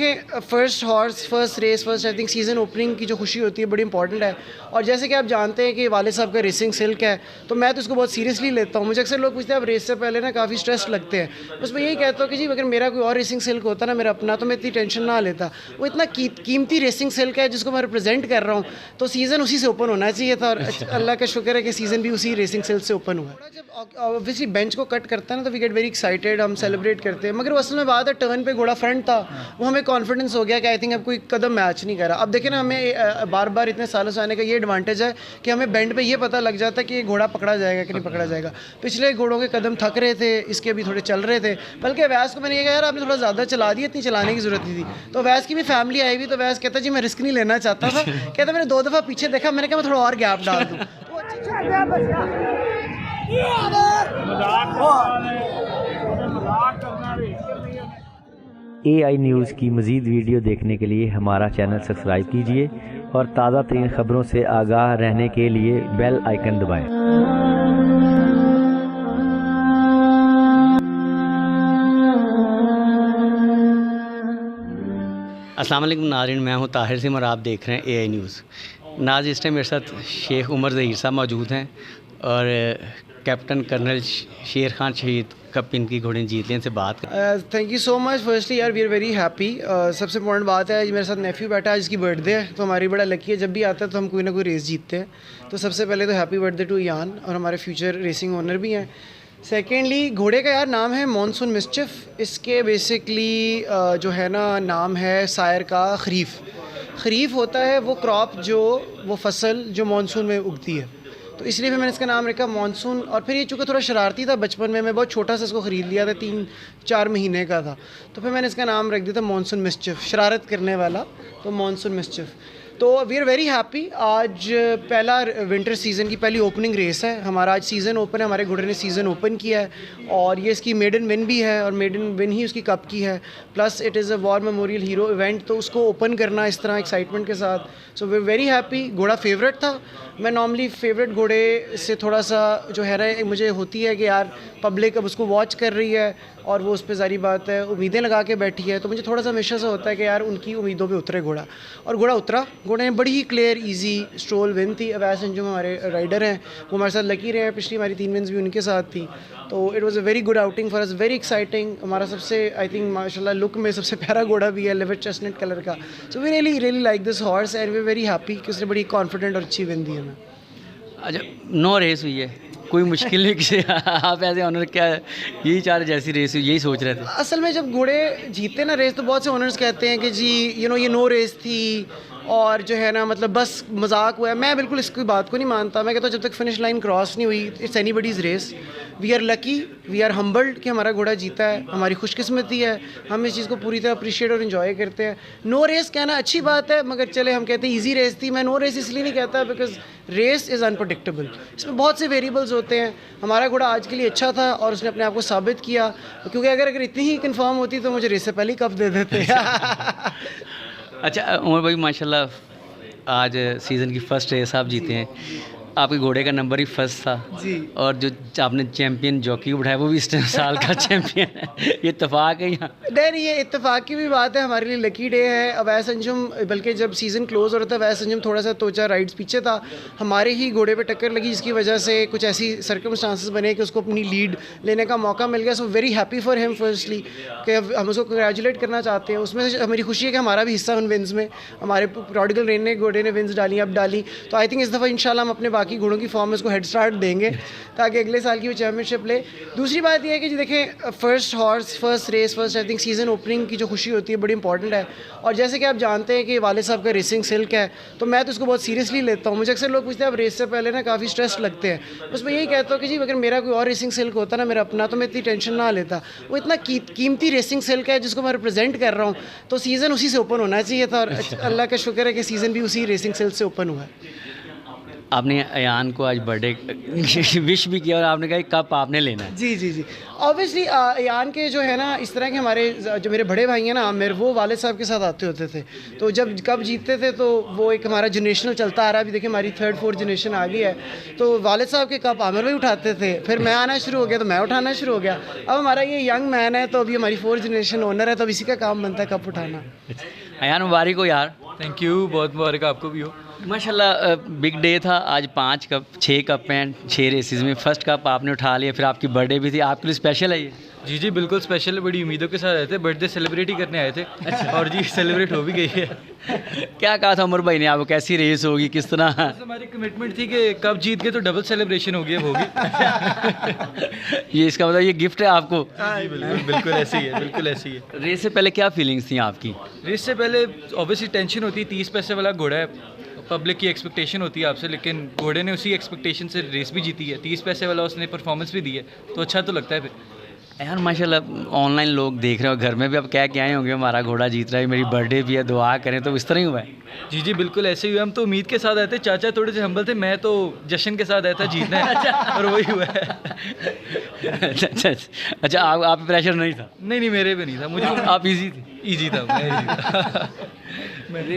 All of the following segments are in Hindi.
देखें first horse first race first I think season opening की जो खुशी होती है बड़ी इंपॉर्टेंट है। और जैसे कि आप जानते हैं कि वाले साहब का रेसिंग सिल्क है, तो मैं तो इसको बहुत सीरियसली लेता हूँ। मुझे अक्सर लोग पूछते हैं आप रेस से पहले ना काफ़ी स्ट्रेस लगते हैं, बस मैं यही कहता हूँ कि जी अगर मेरा कोई और रेसिंग सिल्क होता ना मेरा अपना, तो मैं इतनी टेंशन ना लेता। वो इतना कीमती रेसिंग सिल्क है जिसको मैं रिप्रेजेंट कर रहा हूँ, तो सीज़न उसी से ओपन होना चाहिए था। और अल्लाह का शुक्र है कि सीज़न भी उसी रेसिंग सिल्क से ओपन हुआ। जब ऑब्वियसली बेंच को कट करता है ना तो वी गेट वेरी एक्साइटेड, हम सेलिब्रेट करते हैं। मगर वो असल में बात है टर्न पे घोड़ा फ्रंट था, वो हमें कॉन्फिडेंस हो गया कि आई थिंक अब कोई कदम मैच नहीं कर रहा। अब देखें ना, हमें बार बार इतने सालों से आने का ये एडवांटेज है कि हमें बेंड पे ये पता लग जाता है कि ये घोड़ा पकड़ा जाएगा कि नहीं पकड़ा जाएगा। पिछले घोड़ों के कदम थक रहे थे, इसके भी थोड़े चल रहे थे। बल्कि अवैस को मैंने ये कहा यार आपने थोड़ा ज़्यादा चला दिया, इतनी चलाने की ज़रूरत नहीं थी। तो अवैस की भी फैमिली आई हुई, तो अवैस कहता जी मैं रिस्क नहीं लेना चाहता था। कहता मैंने 2 दफ़ा पीछे देखा, मैंने कहा मैं थोड़ा और गैप डाल दूँ। AI न्यूज़ की मज़ीद वीडियो देखने के लिए हमारा चैनल सब्सक्राइब कीजिए और ताज़ा तरीन ख़बरों से आगाह रहने के लिए बेल आइकन दबाएं। अस्सलाम वालेकुम नाज़रीन, मैं हूं ताहिर सिम और आप देख रहे हैं AI न्यूज़। नाज़ इस टाइम मेरे साथ शेख उमर ज़हीर साहब मौजूद हैं और कैप्टन कर्नल शेर खान शहीद कप इनकी घोड़े जीत लें से बात कर। Thank you so much. Firstly यार वी आर वेरी हैप्पी। सबसे इम्पोर्टेंट बात है मेरे साथ नेफ्यू बैठा है जिसकी बर्थडे है, तो हमारी बड़ा लकी है जब भी आता है तो हम कोई ना कोई रेस जीतते हैं। तो सबसे पहले तो हैप्पी बर्थडे टू यान, और हमारे फ्यूचर रेसिंग ओनर भी हैं। सेकेंडली घोड़े का यार नाम है मॉनसून मिस्चिफ। इसके बेसिकली जो है ना नाम है सायर का खरीफ। खरीफ होता है वो क्रॉप वो फसल जो मानसून में उगती है, तो इसलिए फिर मैंने इसका नाम रखा मॉनसून। और फिर ये चूँकि थोड़ा शरारती था बचपन में, मैं बहुत छोटा सा इसको ख़रीद लिया था, 3-4 महीने का था, तो फिर मैंने इसका नाम रख दिया था मॉनसून मिस्चिफ, शरारत करने वाला, तो मॉनसून मिस्चिफ। तो वी आर वेरी हैप्पी। आज पहला विंटर सीज़न की पहली ओपनिंग रेस है हमारा। आज सीज़न ओपन है, हमारे घोड़े ने सीज़न ओपन किया है और ये इसकी मेडन विन भी है, और मेडन विन ही उसकी कप की है। Plus it is a war memorial hero event, तो उसको ओपन करना इस तरह एक्साइटमेंट के साथ, so we are very happy. घोड़ा फेवरेट था। मैं नॉर्मली फेवरेट घोड़े से थोड़ा सा जो है ना मुझे होती है कि यार पब्लिक अब उसको वॉच कर रही है और वो उस पर ज़ाहिर बात है उम्मीदें लगा के बैठी है, तो मुझे थोड़ा सा हमेशा से होता है कि यार उनकी उम्मीदों पे उतरे घोड़ा, और घोड़ा उतरा। घोड़े ने बड़ी ही क्लियर इजी स्ट्रोल विन थी। अवैस अंजुम हमारे राइडर हैं, वो हमारे साथ लकी रहे हैं, पिछली हमारी 3 विन्स भी उनके साथ थी। तो it was a very good outing for us, very exciting. हमारा सबसे आई थिंक माशाल्लाह लुक में सबसे प्यारा घोड़ा भी है, लिवर चेस्टनट कलर का। So we really like this horse and we very happy कि उसने बड़ी कॉन्फिडेंट और अच्छी विन दी हमें। अच्छा, 9 रेस हुई है, कोई मुश्किल नहीं किसी आप ऐसे ऑनर क्या यही 4 जैसी रेस हुई यही सोच रहे थे? असल में जब घोड़े जीतते ना रेस, तो बहुत से ओनर्स कहते हैं कि जी ये 9 रेस थी और जो है ना मतलब बस मजाक हुआ है। मैं बिल्कुल इसकी बात को नहीं मानता। मैं कहता हूँ जब तक फिनिश लाइन क्रॉस नहीं हुई, it's anybody's race. We are lucky, we are humbled कि हमारा घोड़ा जीता है, हमारी खुशकिस्मती है। हम इस चीज़ को पूरी तरह अप्रिशिएट और इन्जॉय करते हैं। 9 रेस कहना अच्छी बात है, मगर चले हम कहते हैं ईजी रेस थी। मैं 9 रेस इसलिए नहीं कहता बिकॉज रेस इज़ अनप्रडिक्टेबल, इसमें बहुत से वेरिएबल्स होते हैं। हमारा घोड़ा आज के लिए अच्छा था और उसने अपने आप को साबित किया, क्योंकि अगर इतनी ही कंफर्म होती तो मुझे रेस से पहले ही कप दे देते। अच्छा उमर भाई, माशाल्लाह आज सीज़न की फ़र्स्ट रेस आप जीते हैं, आपके घोड़े का नंबर ही फर्स्ट था जी। और जो आपने चैम्पियन जॉकी को बिठाया वो भी इस साल का चैम्पियन है, ये इत्तेफाक है यहाँ? नहीं, ये इत्तेफाक की भी बात है, हमारे लिए लकी डे है। अवैस अंजुम, बल्कि जब सीज़न क्लोज हो रहा था अवैस अंजुम थोड़ा सा 2-4 राइड्स पीछे था, हमारे ही घोड़े पे टक्कर लगी, जिसकी वजह से कुछ ऐसी सर्कमस्टांसेस बने कि उसको अपनी लीड लेने का मौका मिल गया। So very happy for him firstly, कि हम उसको कंग्रेचुलेट करना चाहते हैं। उसमें से मेरी खुशी है कि हमारा भी हिस्सा उन विन्स में, हमारे प्रोडिगल रेन ने घोड़े ने विन्स डाली, अब डाली। तो आई थिंक इस दफ़ा इंशाल्लाह हम अपने बाकी घोड़ों की फॉर्म में उसको हेड स्टार्ट देंगे ताकि अगले साल की वो चैम्पियनशिप ले। दूसरी बात यह है कि जी देखें first horse first race first I think season opening की जो खुशी होती है बड़ी इंपॉर्टेंट है। और जैसे कि आप जानते हैं कि वाले साहब का रेसिंग सिल्क है, तो मैं तो उसको बहुत सीरियसली लेता हूँ। मुझे अक्सर लोग पूछते हैं आप रेस से पहले ना काफ़ी स्ट्रेस लगते हैं, बस मैं यही कहता हूँ कि जी अगर मेरा कोई और रेसिंग सिल्क होता ना मेरा अपना, तो मैं इतनी टेंशन ना लेता। वो इतना कीमती रेसिंग सिल्क है जिसको मैं रिप्रेजेंट कर रहा हूँ, तो सीज़न उसी से ओपन होना चाहिए था। और अल्लाह का शुक्र है कि सीज़न भी उसी रेसिंग सिल्क से ओपन हुआ है। आपने अयान को आज बर्थडे विश भी किया और आपने कहा कप आपने लेना है। जी जी जी ऑब्वियसली यान के जो है ना इस तरह के हमारे जो मेरे बड़े भाई हैं ना आमिर, वो वालिद साहब के साथ आते होते थे, तो जब कब जीतते थे तो वो एक हमारा जनरेशनल चलता आ रहा है। अभी देखिए हमारी 3rd 4th जनरेशन आ गई है, तो वालिद साहब के कप आमिर भाई उठाते थे, फिर मैं आना शुरू हो गया तो मैं उठाना शुरू हो गया। अब हमारा ये यंग मैन है तो अभी हमारी 4th जनरेशन ओनर है, तो अब इसी का काम बनता है कप उठाना। अयान मुबारक हो यार। थैंक यू, बहुत मुबारक आपको भी हो। माशाल्लाह बिग डे था आज, 5 कप 6 कप हैं 6 रेसेस में, फर्स्ट कप आपने उठा लिया, फिर आपकी बर्थडे भी थी, आपके लिए स्पेशल है ये? जी जी बिल्कुल स्पेशल है, बड़ी उम्मीदों के साथ आए थे, बर्थडे सेलिब्रेट ही करने आए थे। और जी सेलिब्रेट हो भी गई है। क्या कहा था उमर भाई ने आपको, कैसी रेस होगी, किस तरह? बस हमारी कमिटमेंट थी कि कब जीत गए तो डबल सेलिब्रेशन होगी, अब होगी। ये इसका मतलब ये गिफ्ट है आपको? जी बिल्कुल बिल्कुल ऐसी है, बिल्कुल ऐसी है। रेस से पहले क्या फीलिंग्स थी आपकी? रेस से पहले ऑब्वियसली टेंशन होती है, 30 पैसे वाला घोड़ा है, पब्लिक की एक्सपेक्टेशन होती है आपसे, लेकिन घोड़े ने उसी एक्सपेक्टेशन से रेस भी जीती है, 30 पैसे वाला उसने परफॉर्मेंस भी दी है, तो अच्छा तो लगता है फिर। यार माशाल्लाह ऑनलाइन लोग देख रहे हो, घर में भी अब कह के आए होंगे हमारा घोड़ा जीत रहा है, मेरी बर्थडे भी है, दुआ करें, तो इस तरह ही हुआ है? जी जी बिल्कुल ऐसे ही हुआ, हम तो उम्मीद के साथ आए थे, चाचा थोड़े से हम्बल थे, मैं तो जश्न के साथ आया था जीतना है। और वही हुआ है। अच्छा आप प्रेशर नहीं था? नहीं मेरे पे नहीं था, मुझे आप इजी थे? ईजी था, मैं easy था।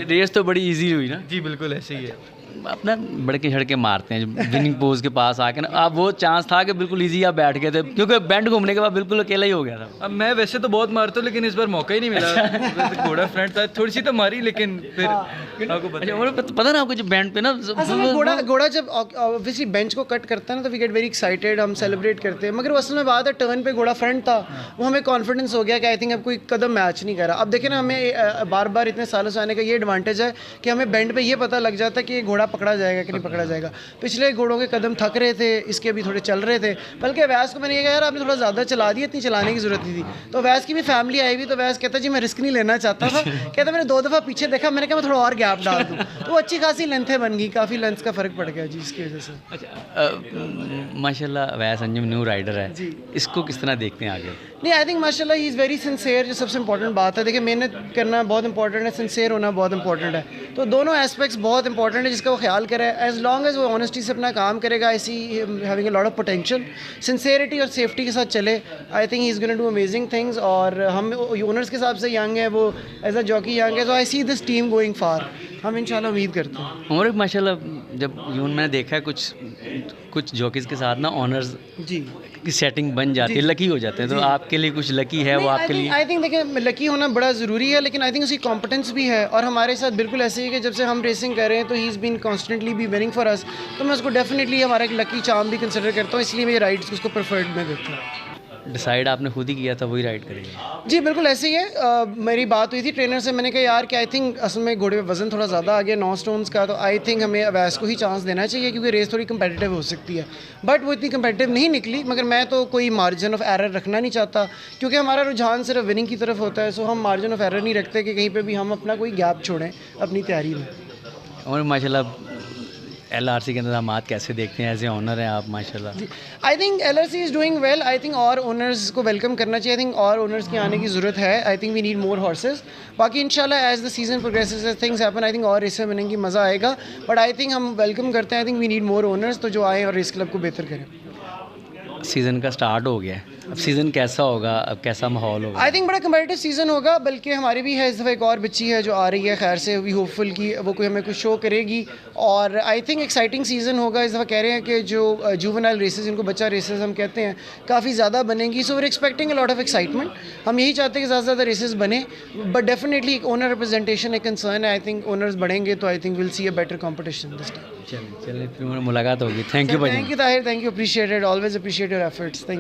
रेस तो बड़ी इजी हुई ना? जी बिल्कुल ऐसे ही है। अपना बड़के झड़के मारते हैं विनिंग पोज के पास आके ना, अब वो चांस था कि बिल्कुल इजी आप बैठ गए थे, क्योंकि बैंड घूमने के बाद बिल्कुल अकेला ही हो गया था। अब मैं वैसे तो बहुत मारता हूँ, लेकिन इस बार मौका ही नहीं मिला। वैसे घोड़ा फ्रंट था, थोड़ी सी तो मारी, लेकिन फिर आपको अच्छा और पता ना आपको जब बैंड पे ना असल में घोड़ा जब ऑब्वियसली बेंच को कट करता है ना तो वी गेट वेरी एक्साइटेड, हम सेलिब्रेट करते हैं, मगर वो असल में बात है टर्न पे घोड़ा फ्रंट था, वो हमें कॉन्फिडेंस हो गया कि आई थिंक अब कोई कदम मैच नहीं करा। अब देखिए ना हमें बार बार इतने सालों से आने का ये एडवांटेज है कि हमें बेंड पे ये पता लग जाता है कि ये घोड़ा पकड़ा जाएगा कि नहीं पकड़ा जाएगा। पिछले घोड़ों के कदम थक रहे थे, इसके अभी थोड़े चल रहे थे, बल्कि अवैस को मैंने ये कहा यार आपने थोड़ा ज़्यादा चला दिया, इतनी चलाने की ज़रूरत नहीं थी। तो अवैस की भी फैमिली आई हुई, तो अवैस कहता जी मैं रिस्क नहीं लेना चाहता था, कहता मैंने 2 दफ़ा पीछे देखा, मैंने कहा मैं थोड़ा और गैप डाल दूँ, तो अच्छी खासी लेंथें बन गई, काफ़ी लेंथ का फ़र्क पड़ गया जी इसकी वजह से। अच्छा माशाल्लाह अवैस अंजुम न्यू राइडर है जी, इसको किस तरह देखते हैं आगे? नहीं आई थिंक माशाल्लाह ही इज़ वेरी सिंसेयर, जो सबसे इंपॉर्टेंट बात है। देखिए मेहनत करना बहुत इंपॉर्टेंट है, सिंसेयर होना बहुत इंपॉर्टेंट है, तो दोनों एस्पेक्ट्स बहुत इंपॉर्टेंट है जिसका वो ख्याल करे। एज लॉन्ग एज वो ऑनेस्टी से अपना काम करेगा, ऐसी having a lot of potential, sincerity और सेफ्टी के साथ चले, I think he is gonna do amazing things. और हम ओनर्स के हिसाब से यंग है, वो एज अ जॉकी यंग है, तो आई सी दिस टीम गोइंग फार, हम इंशाल्लाह उम्मीद करते हैं। और माशाल्लाह जब यून मैंने देखा है कुछ जॉकीज़ के साथ ना ऑनर्स जी की सेटिंग बन जाती है, लकी हो जाते हैं, तो आपके लिए कुछ लकी है वो आपके लिए? आई थिंक देखिए लकी होना बड़ा ज़रूरी है, लेकिन आई थिंक उसकी कॉम्पिटेंस भी है, और हमारे साथ बिल्कुल ऐसे ही कि जब से हम रेसिंग कर रहे हैं तो he is been constantly be winning for us, तो मैं उसको डेफिनेटली हमारा एक लकी चार्म भी कंसिडर करता हूँ, इसलिए मैं ये राइड्स उसको प्रेफर्ड में देता हूँ। डिसाइड आपने खुद ही किया था वही राइड करेंगे? जी बिल्कुल ऐसे ही है। मेरी बात हुई थी ट्रेनर से, मैंने कहा यार कि आई थिंक असल में घोड़े पे वज़न थोड़ा ज़्यादा आ गया 9 स्टोन्स का, तो आई थिंक हमें अवैस को ही चांस देना चाहिए, क्योंकि रेस थोड़ी कंपेटिटिव हो सकती है, बट वो इतनी कंपेटिटिव नहीं निकली। मगर मैं तो कोई मार्जिन ऑफ एरर रखना नहीं चाहता, क्योंकि हमारा रुझान सिर्फ विनिंग की तरफ होता है, सो हम मार्जिन ऑफ एरर नहीं रखते कि कहीं पर भी हम अपना कोई गैप छोड़ें अपनी तैयारी में। और माशाल्लाह LRC के इंतजाम कैसे देखते हैं, एज ए ऑनर हैं आप माशाल्लाह? I think LRC is doing well, I think और ओनर्स को वेलकम करना चाहिए, आई थिंक और ओनर्स की आने की ज़रूरत है, I think we need more horses. बाकी इंशाल्लाह as the season progresses as things happen, I think और रेसें बनेंगी, मज़ा आएगा, बट आई थिंक हम वेलकम करते हैं, I think we need more owners, तो जो आएँ और रेस क्लब को बेहतर करें। सीज़न का स्टार्ट हो गया है, अब सीज़न कैसा होगा, अब कैसा माहौल होगा? आई थिंक बड़ा कम्पेटिटिव सीज़न होगा, बल्कि हमारी भी है इस दफ़ा एक और बच्ची है जो आ रही है, खैर से वी होपफुल की वो कोई हमें कुछ शो करेगी, और आई थिंक एक्साइटिंग सीज़न होगा। इस दफ़ा कह रहे हैं कि जो जुवेनाइल रेसेस, इनको बच्चा रेसेस हम कहते हैं, काफ़ी ज़्यादा बनेंगी, so we are expecting a lot of excitement. हम यही चाहते हैं कि ज़्यादा से ज़्यादा रेसेस बने, बट डेफिनेटली एक ओनर रिप्रेजेंटेशन एक कंसर्न है, आई थिंक ओनर्स बढ़ेंगे तो I think will see a better competition this time. चलिए फिर मुलाकात होगी। थैंक यू भाई। Thank you Tahir, thank you, appreciated, always appreciate your efforts, thank you.